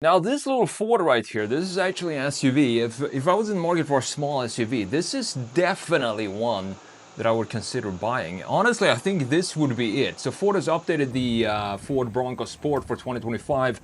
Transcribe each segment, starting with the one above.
Now this little Ford right here, this is actually an SUV. If I was in the market for a small SUV, this is definitely one that I would consider buying. Honestly, I think this would be it. So Ford has updated the Ford Bronco Sport for 2025,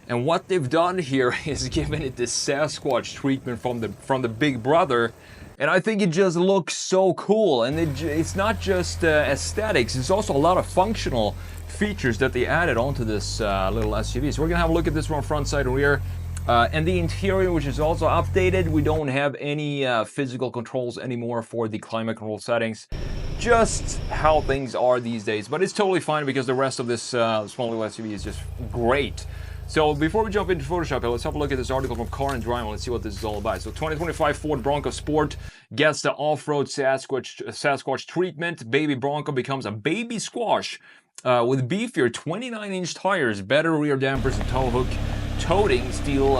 and what they've done here is given it the Sasquatch treatment from the Big Brother. And I think it just looks so cool. And it's not just aesthetics, it's also a lot of functional features that they added onto this little SUV. So we're gonna have a look at this from front, side, and rear. And the interior, which is also updated. We don't have any physical controls anymore for the climate control settings. Just how things are these days. But it's totally fine because the rest of this small little SUV is just great. So before we jump into Photoshop, let's have a look at this article from Car and Drive. Let's see what this is all about. So 2025 Ford Bronco Sport gets the off-road Sasquatch treatment. Baby Bronco becomes a baby squash with beefier 29-inch tires, better rear dampers and tow hook, toting steel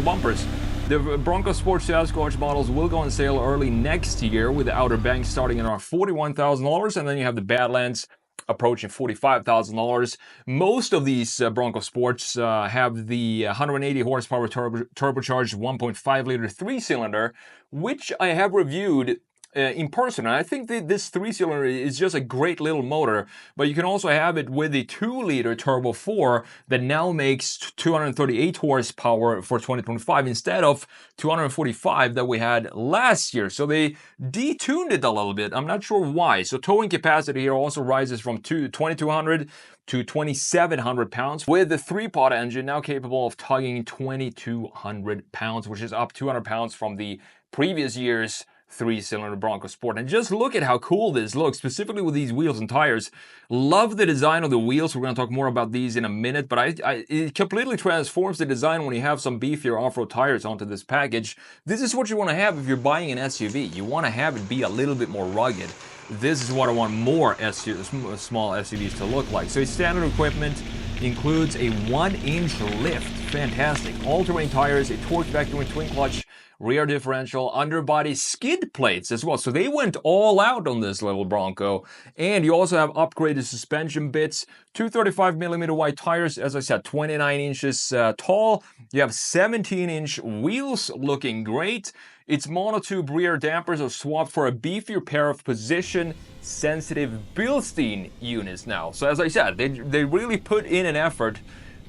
bumpers. The Bronco Sport Sasquatch models will go on sale early next year, with the Outer Banks starting at around $41,000, and then you have the Badlands approaching $45,000. Most of these Bronco Sports have the 180 horsepower turbocharged 1.5 liter 3-cylinder, which I have reviewed in person. And I think that this 3-cylinder is just a great little motor, but you can also have it with the 2-liter Turbo 4 that now makes 238 horsepower for 2025 instead of 245 that we had last year. So they detuned it a little bit. I'm not sure why. So towing capacity here also rises from 2,200 to 2,700 pounds, with the 3-pot engine now capable of tugging 2,200 pounds, which is up 200 pounds from the previous year's 3-cylinder Bronco Sport. And just look at how cool this looks, specifically with these wheels and tires. Love the design of the wheels. We're going to talk more about these in a minute, but it completely transforms the design when you have some beefier off-road tires onto this package. This is what you want to have if you're buying an SUV. You want to have it be a little bit more rugged. This is what I want more small SUVs to look like. So its standard equipment includes a 1-inch lift. Fantastic. All-terrain tires, a torque vectoring twin clutch, rear differential, underbody skid plates as well. So they went all out on this little Bronco. And you also have upgraded suspension bits, 235mm wide tires, as I said, 29 inches tall. You have 17-inch wheels, looking great. Its monotube rear dampers are swapped for a beefier pair of position-sensitive Bilstein units now. So as I said, they really put in an effort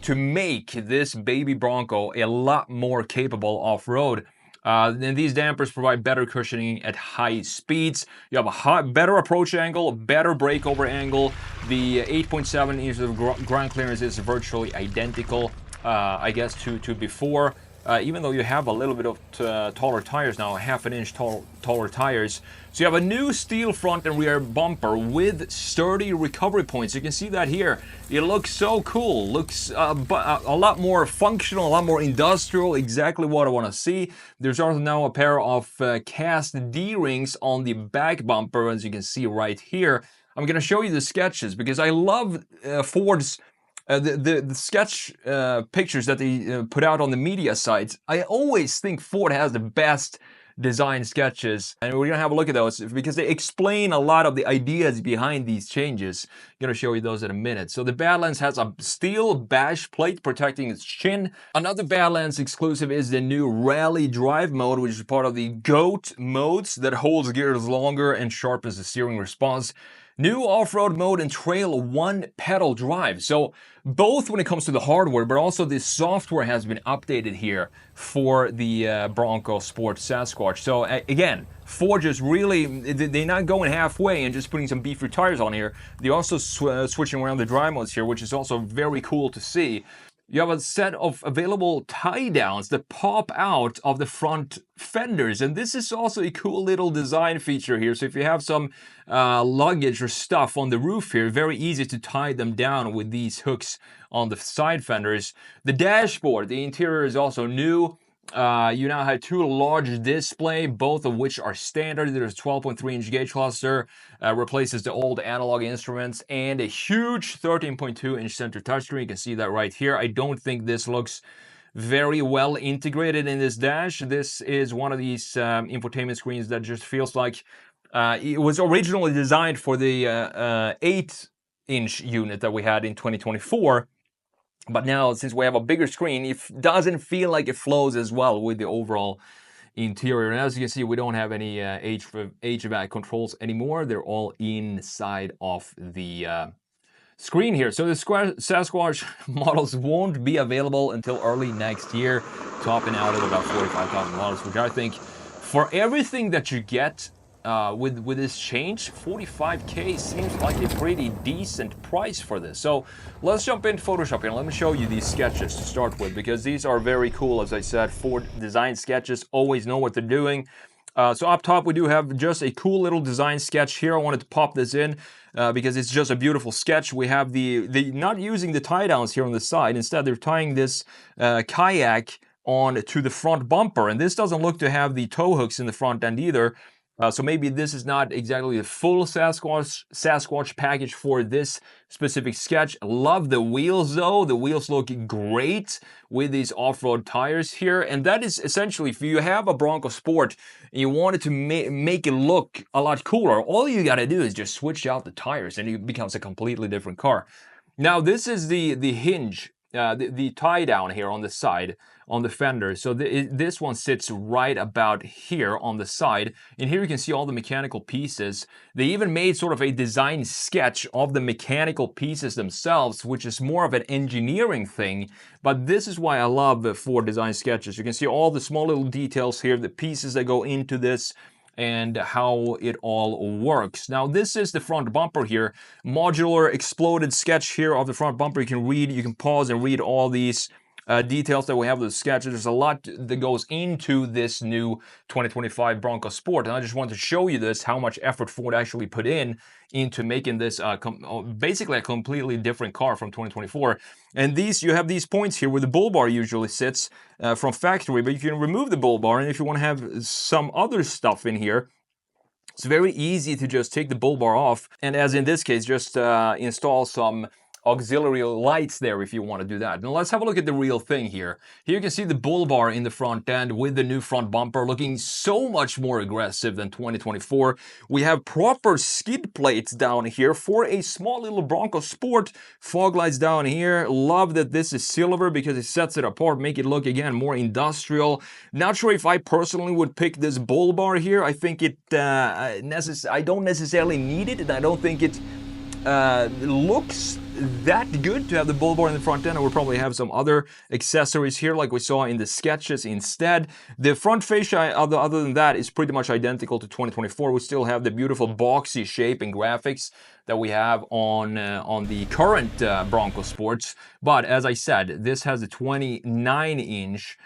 to make this baby Bronco a lot more capable off-road. And these dampers provide better cushioning at high speeds. You have a better approach angle, better breakover angle. The 8.7 inches of ground clearance is virtually identical, I guess, to before. Even though you have a little bit of taller tires now, half an inch taller tires. So you have a new steel front and rear bumper with sturdy recovery points. You can see that here. It looks so cool. Looks a lot more functional, a lot more industrial. Exactly what I want to see. There's also now a pair of cast D-rings on the back bumper, as you can see right here. I'm going to show you the sketches because I love Ford's the sketch pictures that they put out on the media sites. I always think Ford has the best design sketches, and we're gonna have a look at those because they explain a lot of the ideas behind these changes. I'm gonna show you those in a minute. So the Badlands has a steel bash plate protecting its chin. Another Badlands exclusive is the new Rally Drive mode, which is part of the GOAT modes that holds gears longer and sharpens the steering response. New off-road mode and trail one-pedal drive. So both when it comes to the hardware, but also the software has been updated here for the Bronco Sport Sasquatch. So again, Ford just really, they're not going halfway and just putting some beefier tires on here. They're also switching around the drive modes here, which is also very cool to see. You have a set of available tie downs that pop out of the front fenders, and this is also a cool little design feature here. So if you have some luggage or stuff on the roof here, very easy to tie them down with these hooks on the side fenders. The dashboard, the interior is also new. You now have two large display, both of which are standard. There's 12.3-inch gauge cluster, replaces the old analog instruments, and a huge 13.2-inch center touchscreen. You can see that right here. I don't think this looks very well integrated in this dash. This is one of these infotainment screens that just feels like it was originally designed for the 8-inch unit that we had in 2024. But now, since we have a bigger screen, it doesn't feel like it flows as well with the overall interior. And as you can see, we don't have any HVAC controls anymore. They're all inside of the screen here. So the Sasquatch models won't be available until early next year, topping out at about $45,000, which I think for everything that you get with this change, 45K seems like a pretty decent price for this. So let's jump into Photoshop here and let me show you these sketches to start with, because these are very cool. As I said, Ford design sketches always know what they're doing. So up top we do have just a cool little design sketch here. I wanted to pop this in because it's just a beautiful sketch. We have the not using the tie downs here on the side. Instead, they're tying this kayak on to the front bumper, and this doesn't look to have the tow hooks in the front end either. So maybe this is not exactly the full Sasquatch package for this specific sketch. Love the wheels though. The wheels look great with these off-road tires here. And that is essentially, if you have a Bronco Sport and you wanted to make it look a lot cooler, all you got to do is just switch out the tires and it becomes a completely different car. Now this is the hinge, the tie down here on the side on the fender. So this one sits right about here on the side, and here you can see all the mechanical pieces. They even made sort of a design sketch of the mechanical pieces themselves, which is more of an engineering thing, but this is why I love Ford design sketches. You can see all the small little details here, the pieces that go into this, and how it all works. Now this is the front bumper here, modular exploded sketch here of the front bumper. You can pause and read all these details that we have with the sketches. There's a lot that goes into this new 2025 Bronco Sport, and I just wanted to show you this, how much effort Ford actually put into making this basically a completely different car from 2024. And you have these points here where the bull bar usually sits from factory, but you can remove the bull bar, and if you want to have some other stuff in here, it's very easy to just take the bull bar off, and as in this case, just install some auxiliary lights there if you want to do that. Now let's have a look at the real thing here. Here you can see the bull bar in the front end with the new front bumper looking so much more aggressive than 2024. We have proper skid plates down here for a small little Bronco Sport. Fog lights down here. Love that this is silver because it sets it apart, make it look again more industrial. Not sure if I personally would pick this bull bar here. I think I don't necessarily need it, and I don't think it looks that good to have the bull bar in the front end. I would probably have some other accessories here like we saw in the sketches instead. The front fascia, other than that, is pretty much identical to 2024. We still have the beautiful boxy shape and graphics that we have on the current Bronco Sports. But as I said, this has a 29-inch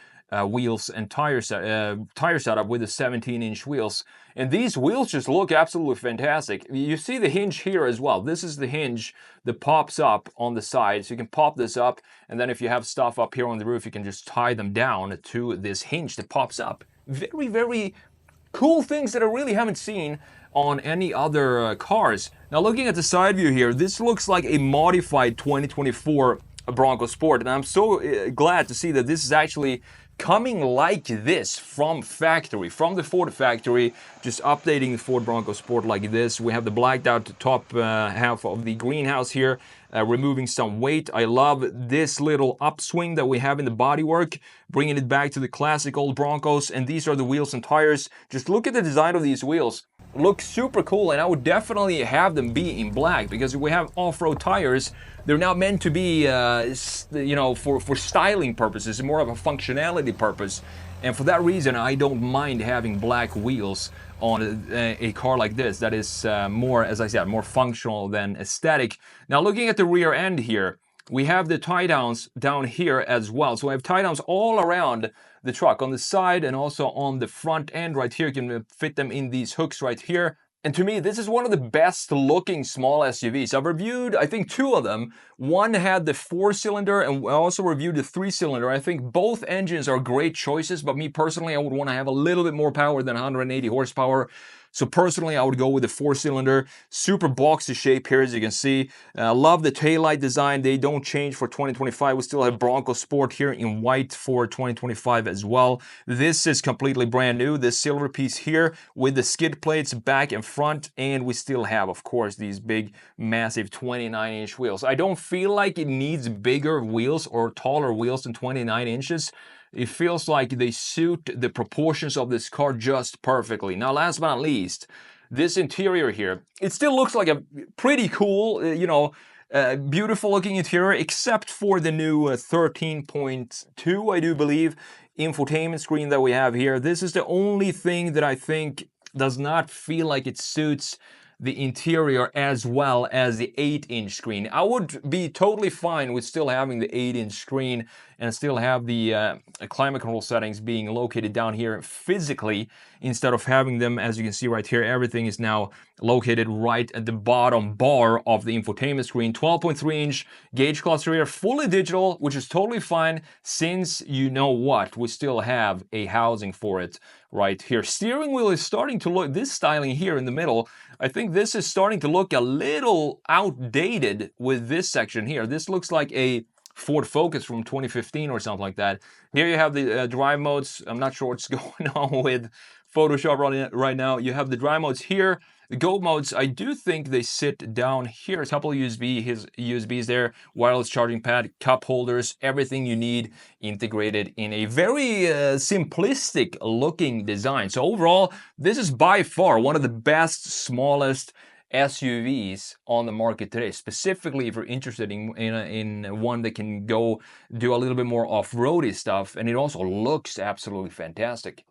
wheels and tire setup with the 17-inch wheels, and these wheels just look absolutely fantastic. You see the hinge here as well. This is the hinge that pops up on the side, so you can pop this up, and then if you have stuff up here on the roof, you can just tie them down to this hinge that pops up. Very, very cool things that I really haven't seen on any other cars. Now looking at the side view here, this looks like a modified 2024 Bronco Sport, and I'm so glad to see that this is actually coming like this from factory, from the Ford factory, just updating the Ford Bronco Sport like this. We have the blacked out top half of the greenhouse here, removing some weight. I love this little upswing that we have in the bodywork, bringing it back to the classic old Broncos. And these are the wheels and tires. Just look at the design of these wheels. Look super cool, and I would definitely have them be in black, because if we have off-road tires, they're not meant to be, for styling purposes, more of a functionality purpose. And for that reason, I don't mind having black wheels on a car like this that is more, as I said, more functional than aesthetic. Now, looking at the rear end here, we have the tie downs down here as well. So we have tie downs all around the truck, on the side and also on the front end right here. You can fit them in these hooks right here. And to me, this is one of the best looking small SUVs. I've reviewed, I think, two of them. One had the 4-cylinder, and I also reviewed the 3-cylinder. I think both engines are great choices, but me personally, I would want to have a little bit more power than 180 horsepower. So personally, I would go with the 4-cylinder, super boxy shape here, as you can see. Love the taillight design. They don't change for 2025. We still have Bronco Sport here in white for 2025 as well. This is completely brand new. This silver piece here with the skid plates back and front, and we still have, of course, these big, massive 29-inch wheels. I don't feel like it needs bigger wheels or taller wheels than 29 inches. It feels like they suit the proportions of this car just perfectly. Now, last but not least, this interior here, it still looks like a pretty cool, beautiful looking interior, except for the new 13.2, I do believe, infotainment screen that we have here. This is the only thing that I think does not feel like it suits the interior as well as the 8-inch screen. I would be totally fine with still having the 8-inch screen and still have the climate control settings being located down here physically, instead of having them, as you can see right here, everything is now located right at the bottom bar of the infotainment screen. 12.3-inch gauge cluster here, fully digital, which is totally fine, since you know what, we still have a housing for it right here. Steering wheel is starting to look, this styling here in the middle, I think this is starting to look a little outdated with this section here. This looks like a Ford Focus from 2015 or something like that. Here you have the drive modes. I'm not sure what's going on with Photoshop right now. You have the drive modes here. The Go modes, I do think they sit down here. A couple of USBs there, wireless charging pad, cup holders, everything you need integrated in a very simplistic looking design. So overall, this is by far one of the best, smallest SUVs on the market today, specifically if you're interested in one that can go do a little bit more off-roady stuff, and it also looks absolutely fantastic.